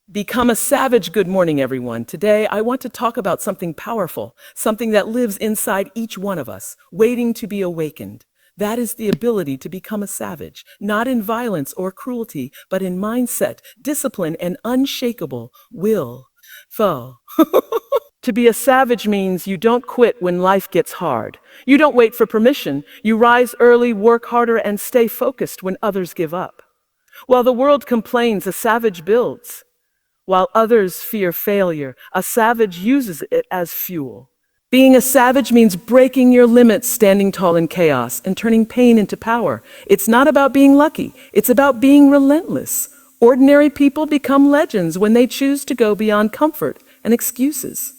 Become a savage. Good morning, everyone. Today, I want to talk about something powerful, something that lives inside each one of us, waiting to be awakened. That is the ability to become a savage, not in violence or cruelty, but in mindset, discipline, and unshakable will. Foe. To be a savage means you don't quit when life gets hard. You don't wait for permission. You rise early, work harder, and stay focused when others give up. While the world complains, a savage builds. While others fear failure, a savage uses it as fuel. Being a savage means breaking your limits, standing tall in chaos, and turning pain into power. It's not about being lucky. It's about being relentless. Ordinary people become legends when they choose to go beyond comfort and excuses.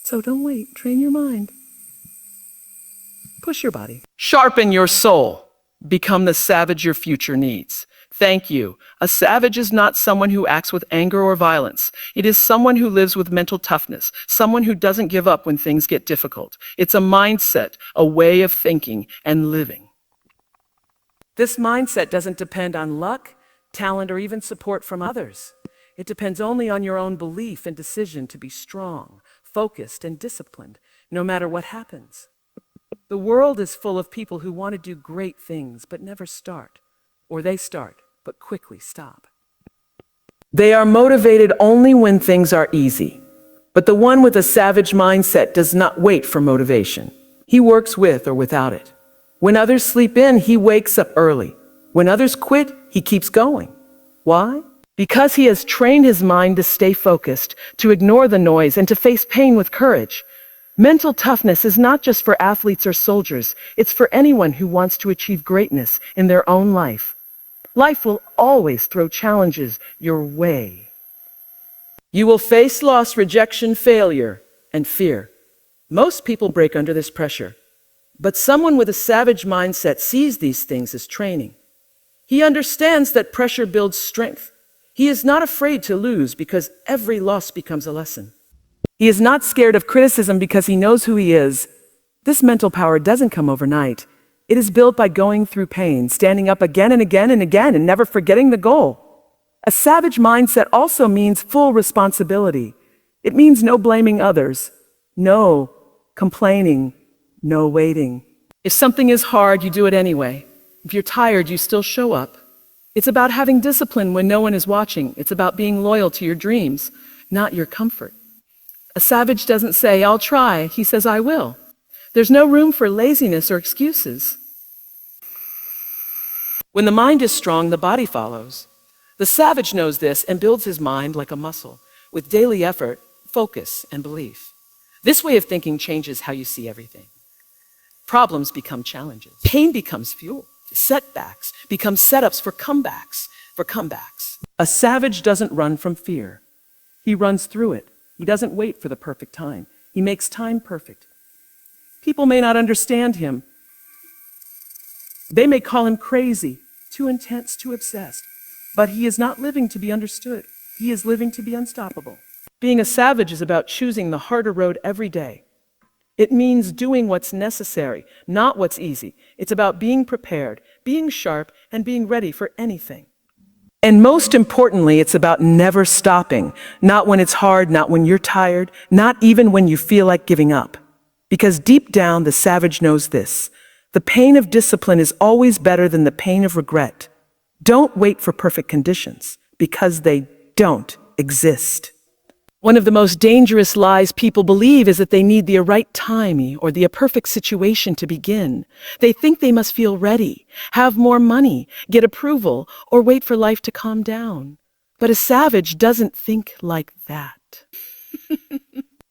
So don't wait. Train your mind. Push your body. Sharpen your soul. Become the savage your future needs. Thank you. A savage is not someone who acts with anger or violence. It is someone who lives with mental toughness, someone who doesn't give up when things get difficult. It's a mindset, a way of thinking and living. This mindset doesn't depend on luck, talent, or even support from others. It depends only on your own belief and decision to be strong, focused, and disciplined, no matter what happens. The world is full of people who want to do great things but never start, or they start but quickly stop. They are motivated only when things are easy. But the one with a savage mindset does not wait for motivation. He works with or without it. When others sleep in, he wakes up early. When others quit, he keeps going. Why? Because he has trained his mind to stay focused, to ignore the noise, and to face pain with courage. Mental toughness is not just for athletes or soldiers. It's for anyone who wants to achieve greatness in their own life. Life will always throw challenges your way. You will face loss, rejection, failure, and fear. Most people break under this pressure. But someone with a savage mindset sees these things as training. He understands that pressure builds strength. He is not afraid to lose because every loss becomes a lesson. He is not scared of criticism because he knows who he is. This mental power doesn't come overnight. It is built by going through pain, standing up again and again and again, and never forgetting the goal. A savage mindset also means full responsibility. It means no blaming others, no complaining, no waiting. If something is hard, you do it anyway. If you're tired, you still show up. It's about having discipline when no one is watching. It's about being loyal to your dreams, not your comfort. A savage doesn't say, "I'll try." He says, "I will." There's no room for laziness or excuses. When the mind is strong, the body follows. The savage knows this and builds his mind like a muscle, with daily effort, focus, and belief. This way of thinking changes how you see everything. Problems become challenges. Pain becomes fuel. Setbacks become setups for comebacks. A savage doesn't run from fear. He runs through it. He doesn't wait for the perfect time. He makes time perfect. People may not understand him. They may call him crazy, too intense, too obsessed. But he is not living to be understood. He is living to be unstoppable. Being a savage is about choosing the harder road every day. It means doing what's necessary, not what's easy. It's about being prepared, being sharp, and being ready for anything. And most importantly, it's about never stopping. Not when it's hard, not when you're tired, not even when you feel like giving up. Because deep down, the savage knows this. The pain of discipline is always better than the pain of regret. Don't wait for perfect conditions, because they don't exist. One of the most dangerous lies people believe is that they need the right timing or the perfect situation to begin. They think they must feel ready, have more money, get approval, or wait for life to calm down. But a savage doesn't think like that.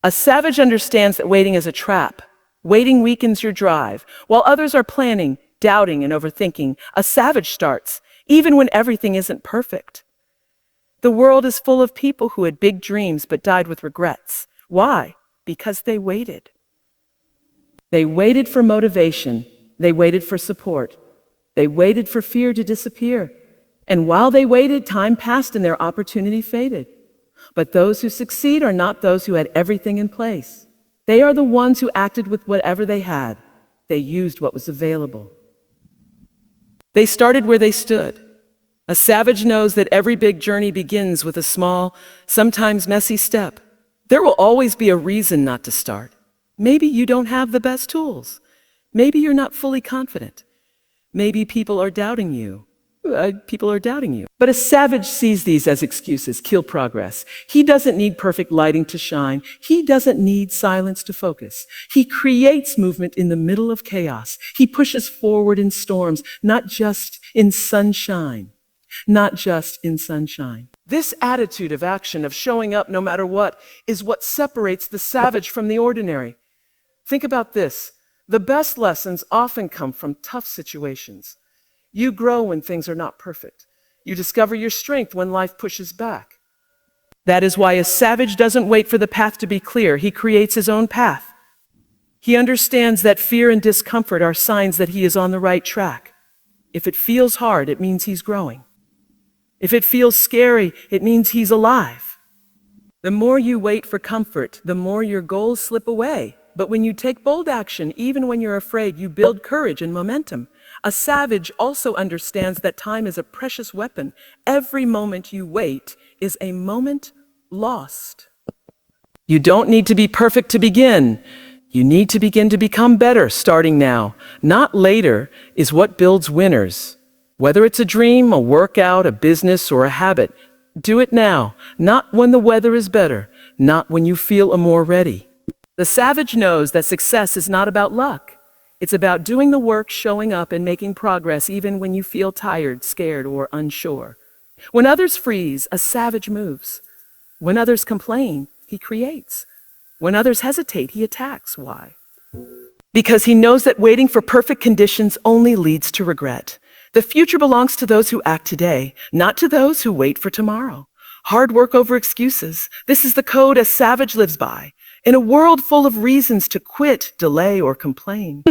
A savage understands that waiting is a trap. Waiting weakens your drive. While others are planning, doubting, and overthinking, a savage starts, even when everything isn't perfect. The world is full of people who had big dreams but died with regrets. Why? Because they waited. They waited for motivation. They waited for support. They waited for fear to disappear. And while they waited, time passed and their opportunity faded. But those who succeed are not those who had everything in place. They are the ones who acted with whatever they had. They used what was available. They started where they stood. A savage knows that every big journey begins with a small, sometimes messy step. There will always be a reason not to start. Maybe you don't have the best tools. Maybe you're not fully confident. Maybe people are doubting you. But a savage sees these as excuses, kill progress. He doesn't need perfect lighting to shine. He doesn't need silence to focus. He creates movement in the middle of chaos. He pushes forward in storms, not just in sunshine. Not just in sunshine. This attitude of action, of showing up no matter what, is what separates the savage from the ordinary. Think about this. The best lessons often come from tough situations. You grow when things are not perfect. You discover your strength when life pushes back. That is why a savage doesn't wait for the path to be clear. He creates his own path. He understands that fear and discomfort are signs that he is on the right track. If it feels hard, it means he's growing. If it feels scary, it means he's alive. The more you wait for comfort, the more your goals slip away. But when you take bold action, even when you're afraid, you build courage and momentum. A savage also understands that time is a precious weapon. Every moment you wait is a moment lost. You don't need to be perfect to begin. You need to begin to become better starting now. Not later is what builds winners. Whether it's a dream, a workout, a business, or a habit, do it now, not when the weather is better, not when you feel more ready. The savage knows that success is not about luck. It's about doing the work, showing up, and making progress even when you feel tired, scared, or unsure. When others freeze, a savage moves. When others complain, he creates. When others hesitate, he attacks. Why? Because he knows that waiting for perfect conditions only leads to regret. The future belongs to those who act today, not to those who wait for tomorrow. Hard work over excuses. This is the code a savage lives by. In a world full of reasons to quit, delay, or complain,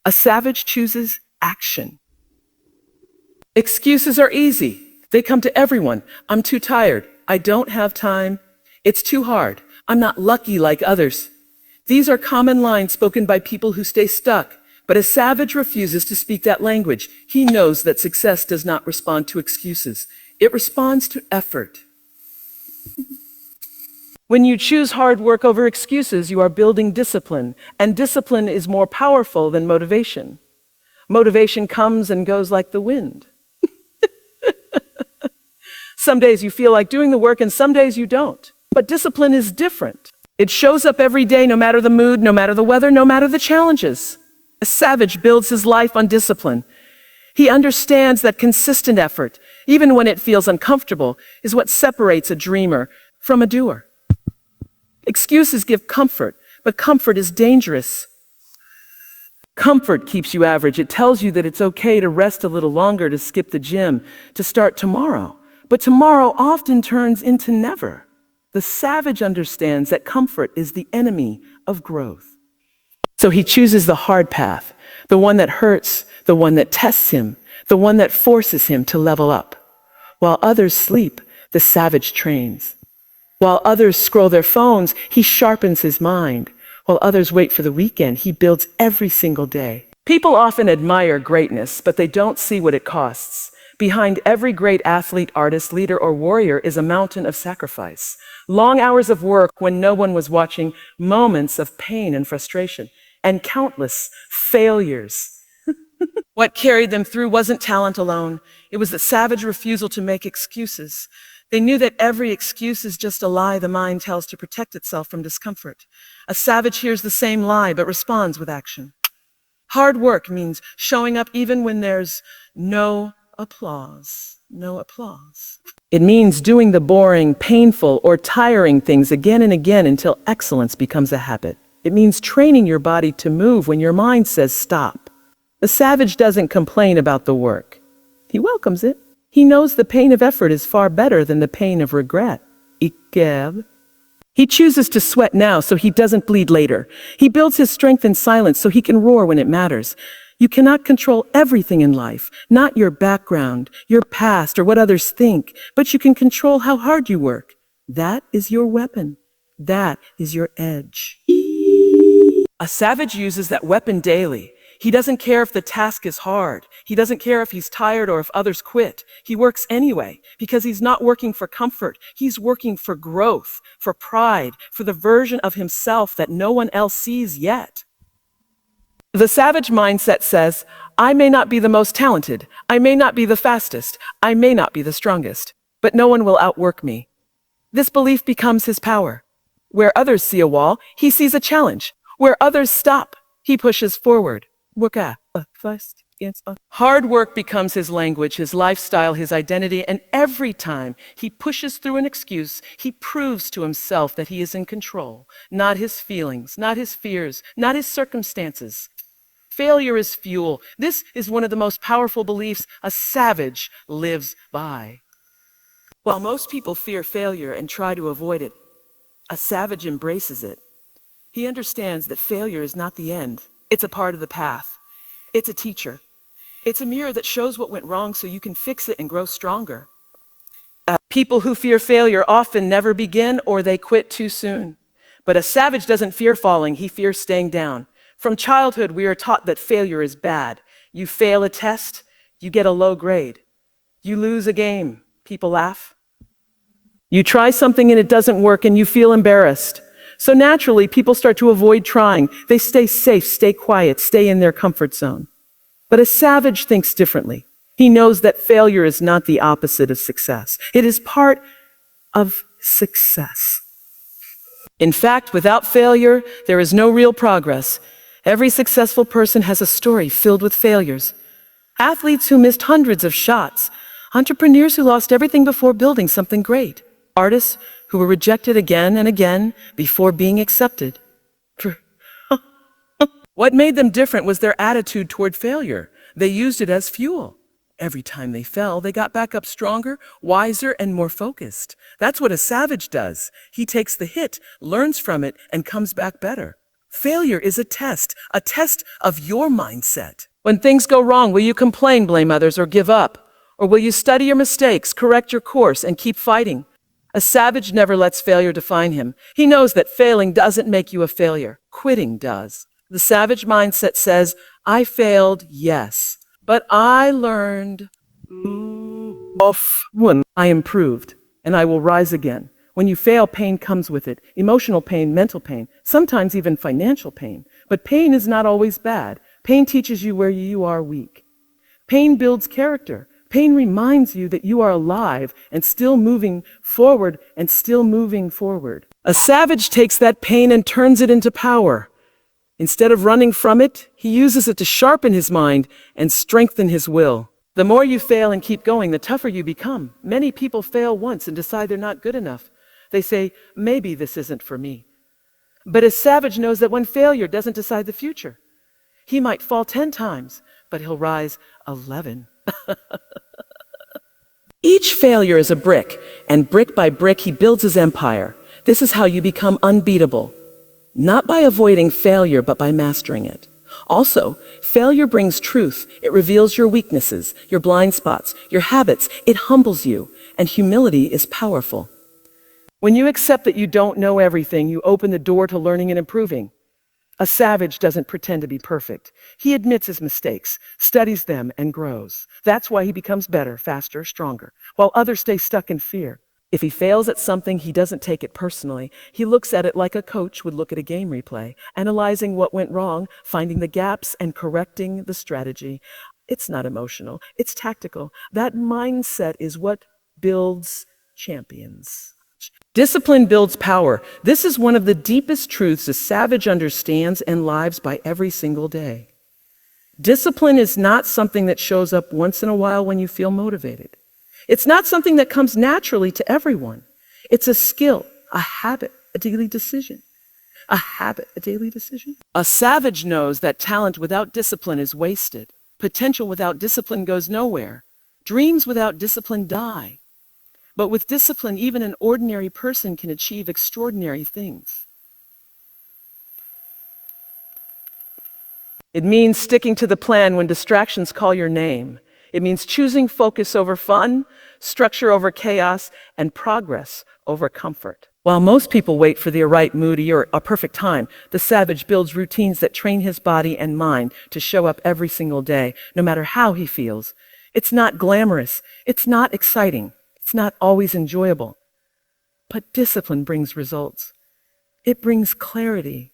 a savage chooses action. Excuses are easy. They come to everyone. I'm too tired. I don't have time. It's too hard. I'm not lucky like others. These are common lines spoken by people who stay stuck. But a savage refuses to speak that language. He knows that success does not respond to excuses. It responds to effort. When you choose hard work over excuses, you are building discipline, and discipline is more powerful than motivation. Motivation comes and goes like the wind. Some days you feel like doing the work, and some days you don't. But discipline is different. It shows up every day, no matter the mood, no matter the weather, no matter the challenges. A savage builds his life on discipline. He understands that consistent effort, even when it feels uncomfortable, is what separates a dreamer from a doer. Excuses give comfort, but comfort is dangerous. Comfort keeps you average. It tells you that it's okay to rest a little longer, to skip the gym, to start tomorrow. But tomorrow often turns into never. The savage understands that comfort is the enemy of growth. So he chooses the hard path, the one that hurts, the one that tests him, the one that forces him to level up. While others sleep, the savage trains. While others scroll their phones, he sharpens his mind. While others wait for the weekend, he builds every single day. People often admire greatness, but they don't see what it costs. Behind every great athlete, artist, leader, or warrior is a mountain of sacrifice. Long hours of work when no one was watching, moments of pain and frustration, and countless failures. What carried them through wasn't talent alone. It was the savage refusal to make excuses. They knew that every excuse is just a lie the mind tells to protect itself from discomfort. A savage hears the same lie but responds with action. Hard work means showing up even when there's no applause. No applause. It means doing the boring, painful, or tiring things again and again until excellence becomes a habit. It means training your body to move when your mind says stop. The savage doesn't complain about the work. He welcomes it. He knows the pain of effort is far better than the pain of regret. He chooses to sweat now so he doesn't bleed later. He builds his strength in silence so he can roar when it matters. You cannot control everything in life, not your background, your past, or what others think, but you can control how hard you work. That is your weapon. That is your edge. A savage uses that weapon daily. He doesn't care if the task is hard. He doesn't care if he's tired or if others quit. He works anyway because he's not working for comfort. He's working for growth, for pride, for the version of himself that no one else sees yet. The savage mindset says, I may not be the most talented. I may not be the fastest. I may not be the strongest, but no one will outwork me. This belief becomes his power. Where others see a wall, he sees a challenge. Where others stop, he pushes forward. Hard work becomes his language, his lifestyle, his identity, and every time he pushes through an excuse, he proves to himself that he is in control, not his feelings, not his fears, not his circumstances. Failure is fuel. This is one of the most powerful beliefs a savage lives by. While most people fear failure and try to avoid it, a savage embraces it. He understands that failure is not the end. It's a part of the path. It's a teacher. It's a mirror that shows what went wrong so you can fix it and grow stronger. People who fear failure often never begin or they quit too soon. But a savage doesn't fear falling, he fears staying down. From childhood, we are taught that failure is bad. You fail a test, you get a low grade. You lose a game, people laugh. You try something and it doesn't work and you feel embarrassed. So naturally, people start to avoid trying. They stay safe, stay quiet, stay in their comfort zone. But a savage thinks differently. He knows that failure is not the opposite of success. It is part of success. In fact, without failure, there is no real progress. Every successful person has a story filled with failures. Athletes who missed hundreds of shots, entrepreneurs who lost everything before building something great, artists who were rejected again and again before being accepted. What made them different was their attitude toward failure. They used it as fuel. Every time they fell, they got back up stronger, wiser, and more focused. That's what a savage does. He takes the hit, learns from it, and comes back better. Failure is a test of your mindset. When things go wrong, will you complain, blame others, or give up? Or will you study your mistakes, correct your course, and keep fighting? A savage never lets failure define him. He knows that failing doesn't make you a failure. Quitting does. The savage mindset says, I failed, yes, but I learned. I improved, and I will rise again. When you fail, pain comes with it. Emotional pain, mental pain, sometimes even financial pain. But pain is not always bad. Pain teaches you where you are weak. Pain builds character. Pain reminds you that you are alive and still moving forward and still moving forward. A savage takes that pain and turns it into power. Instead of running from it, he uses it to sharpen his mind and strengthen his will. The more you fail and keep going, the tougher you become. Many people fail once and decide they're not good enough. They say, maybe this isn't for me. But a savage knows that one failure doesn't decide the future. He might fall 10 times, but he'll rise 11. Each failure is a brick, and brick by brick he builds his empire. This is how you become unbeatable. Not by avoiding failure, but by mastering it. Also, failure brings truth. It reveals your weaknesses, your blind spots, your habits. It humbles you, and humility is powerful. When you accept that you don't know everything, you open the door to learning and improving. A savage doesn't pretend to be perfect. He admits his mistakes, studies them, and grows. That's why he becomes better, faster, stronger, while others stay stuck in fear. If he fails at something, he doesn't take it personally. He looks at it like a coach would look at a game replay, analyzing what went wrong, finding the gaps, and correcting the strategy. It's not emotional, it's tactical. That mindset is what builds champions. Discipline builds power. This is one of the deepest truths a savage understands and lives by every single day. Discipline is not something that shows up once in a while when you feel motivated. It's not something that comes naturally to everyone. It's a skill, a habit, a daily decision. A habit, a daily decision. A savage knows that talent without discipline is wasted. Potential without discipline goes nowhere. Dreams without discipline die. But with discipline, even an ordinary person can achieve extraordinary things. It means sticking to the plan when distractions call your name. It means choosing focus over fun, structure over chaos, and progress over comfort. While most people wait for the right mood or a perfect time, the savage builds routines that train his body and mind to show up every single day, no matter how he feels. It's not glamorous. It's not exciting. It's not always enjoyable. But discipline brings results. It brings clarity.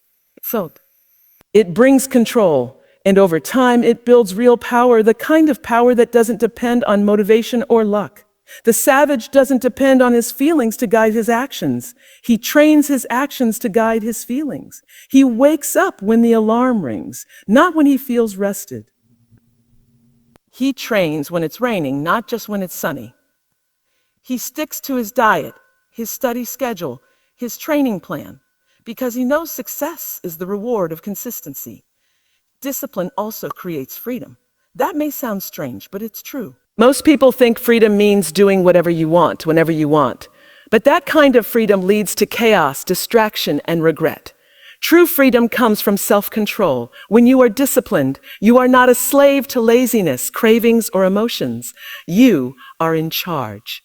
It brings control. And over time, it builds real power, the kind of power that doesn't depend on motivation or luck. The savage doesn't depend on his feelings to guide his actions. He trains his actions to guide his feelings. He wakes up when the alarm rings, not when he feels rested. He trains when it's raining, not just when it's sunny. He sticks to his diet, his study schedule, his training plan, because he knows success is the reward of consistency. Discipline also creates freedom. That may sound strange, but it's true. Most people think freedom means doing whatever you want, whenever you want. But that kind of freedom leads to chaos, distraction, and regret. True freedom comes from self-control. When you are disciplined, you are not a slave to laziness, cravings, or emotions. You are in charge.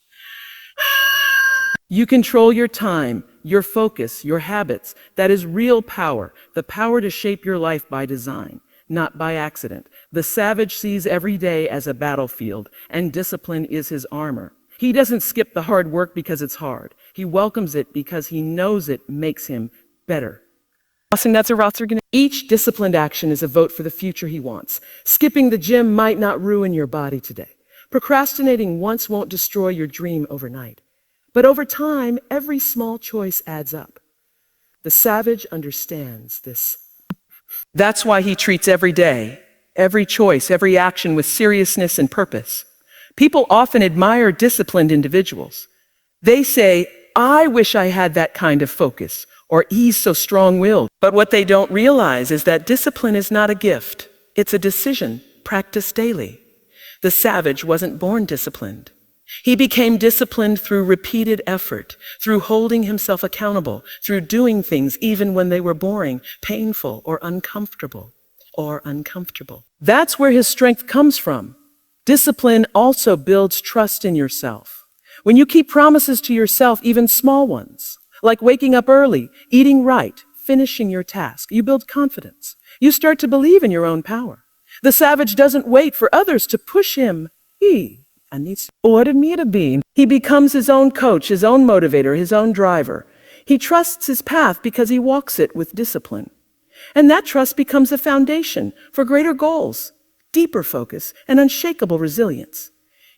You control your time, your focus, your habits. That is real power, the power to shape your life by design, not by accident. The savage sees every day as a battlefield, and discipline is his armor. He doesn't skip the hard work because it's hard. He welcomes it because he knows it makes him better. Each disciplined action is a vote for the future he wants. Skipping the gym might not ruin your body today. Procrastinating once won't destroy your dream overnight. But over time, every small choice adds up. The savage understands this. That's why he treats every day, every choice, every action with seriousness and purpose. People often admire disciplined individuals. They say, I wish I had that kind of focus, or he's so strong-willed. But what they don't realize is that discipline is not a gift. It's a decision practiced daily. The savage wasn't born disciplined. He became disciplined through repeated effort, through holding himself accountable, through doing things even when they were boring, painful, or uncomfortable. That's where his strength comes from. Discipline also builds trust in yourself. When you keep promises to yourself, even small ones, like waking up early, eating right, finishing your task, you build confidence. You start to believe in your own power. The savage doesn't wait for others to push him. He becomes his own coach, his own motivator, his own driver. He trusts his path because he walks it with discipline. And that trust becomes a foundation for greater goals, deeper focus, and unshakable resilience.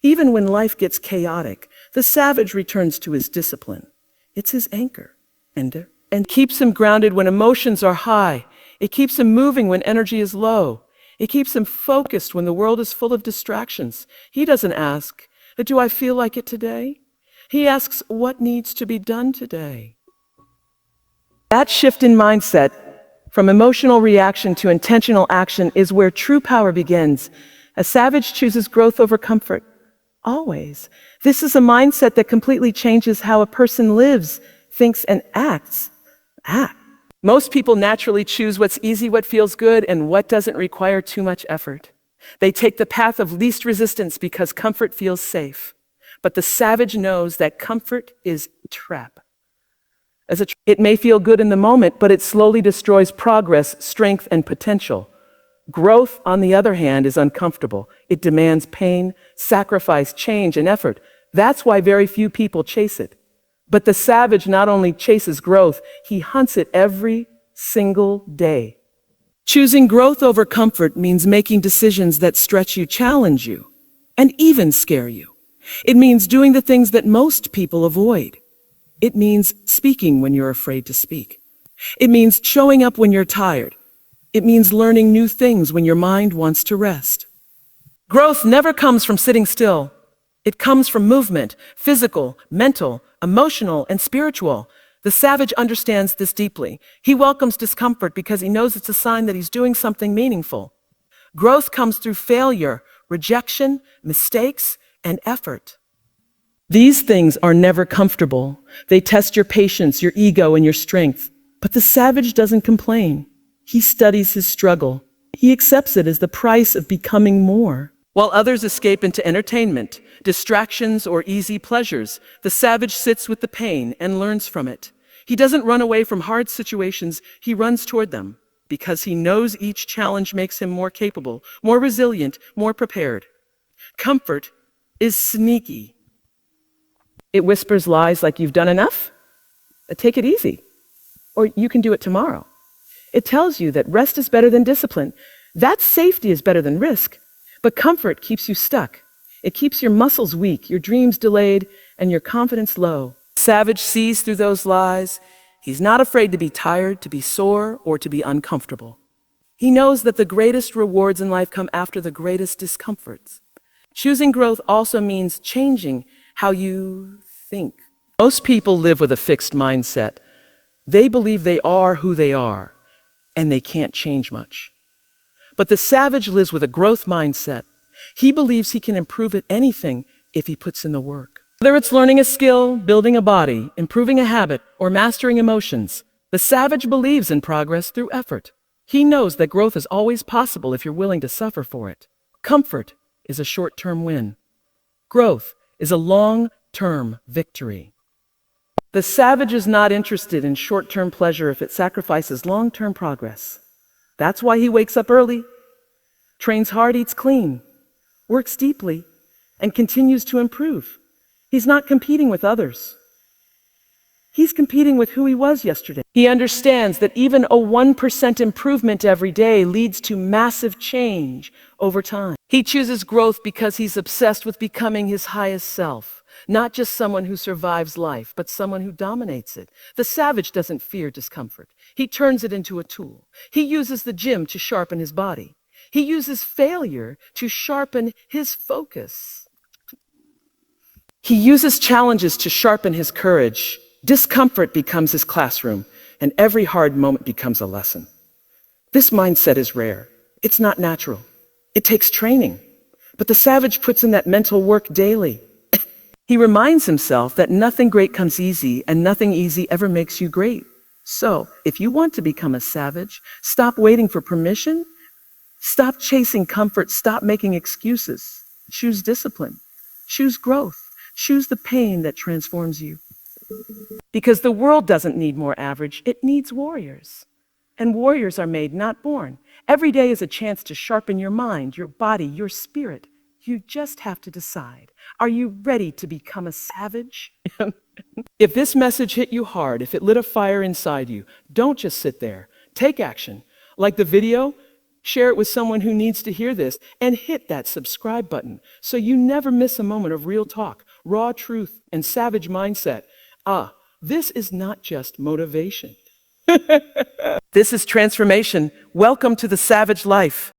Even when life gets chaotic, the savage returns to his discipline. It's his anchor and keeps him grounded when emotions are high. It keeps him moving when energy is low. It keeps him focused when the world is full of distractions. He doesn't ask, do I feel like it today? He asks, what needs to be done today? That shift in mindset, from emotional reaction to intentional action, is where true power begins. A savage chooses growth over comfort. Always. This is a mindset that completely changes how a person lives, thinks, and acts. Most people naturally choose what's easy, what feels good, and what doesn't require too much effort. They take the path of least resistance because comfort feels safe. But the savage knows that comfort is a trap. It may feel good in the moment, but it slowly destroys progress, strength, and potential. Growth, on the other hand, is uncomfortable. It demands pain, sacrifice, change, and effort. That's why very few people chase it. But the savage not only chases growth, he hunts it every single day. Choosing growth over comfort means making decisions that stretch you, challenge you, and even scare you. It means doing the things that most people avoid. It means speaking when you're afraid to speak. It means showing up when you're tired. It means learning new things when your mind wants to rest. Growth never comes from sitting still. It comes from movement, physical, mental, emotional, and spiritual. The savage understands this deeply. He welcomes discomfort because he knows it's a sign that he's doing something meaningful. Growth comes through failure, rejection, mistakes, and effort. These things are never comfortable. They test your patience, your ego, and your strength. But the savage doesn't complain. He studies his struggle. He accepts it as the price of becoming more. While others escape into entertainment, distractions, or easy pleasures, the savage sits with the pain and learns from it. He doesn't run away from hard situations, he runs toward them, because he knows each challenge makes him more capable, more resilient, more prepared. Comfort is sneaky. It whispers lies like you've done enough, take it easy, or you can do it tomorrow. It tells you that rest is better than discipline, that safety is better than risk, but comfort keeps you stuck. It keeps your muscles weak, your dreams delayed, and your confidence low. Savage sees through those lies. He's not afraid to be tired, to be sore, or to be uncomfortable. He knows that the greatest rewards in life come after the greatest discomforts. Choosing growth also means changing how you think. Most people live with a fixed mindset. They believe they are who they are, and they can't change much. But the savage lives with a growth mindset. He believes he can improve at anything if he puts in the work. Whether it's learning a skill, building a body, improving a habit, or mastering emotions, the savage believes in progress through effort. He knows that growth is always possible if you're willing to suffer for it. Comfort is a short-term win. Growth is a long-term victory. The savage is not interested in short-term pleasure if it sacrifices long-term progress. That's why he wakes up early, trains hard, eats clean, works deeply, and continues to improve. He's not competing with others. He's competing with who he was yesterday. He understands that even a 1% improvement every day leads to massive change over time. He chooses growth because he's obsessed with becoming his highest self. Not just someone who survives life, but someone who dominates it. The savage doesn't fear discomfort. He turns it into a tool. He uses the gym to sharpen his body. He uses failure to sharpen his focus. He uses challenges to sharpen his courage. Discomfort becomes his classroom, and every hard moment becomes a lesson. This mindset is rare. It's not natural. It takes training. But the savage puts in that mental work daily. He reminds himself that nothing great comes easy, and nothing easy ever makes you great. So, if you want to become a savage, stop waiting for permission. Stop chasing comfort. Stop making excuses. Choose discipline. Choose growth. Choose the pain that transforms you. Because the world doesn't need more average, it needs warriors. And warriors are made, not born. Every day is a chance to sharpen your mind, your body, your spirit. You just have to decide. Are you ready to become a savage? If this message hit you hard, if it lit a fire inside you, don't just sit there. Take action. Like the video, share it with someone who needs to hear this, and hit that subscribe button so you never miss a moment of real talk, raw truth, and savage mindset. This is not just motivation. This is transformation. Welcome to the savage life.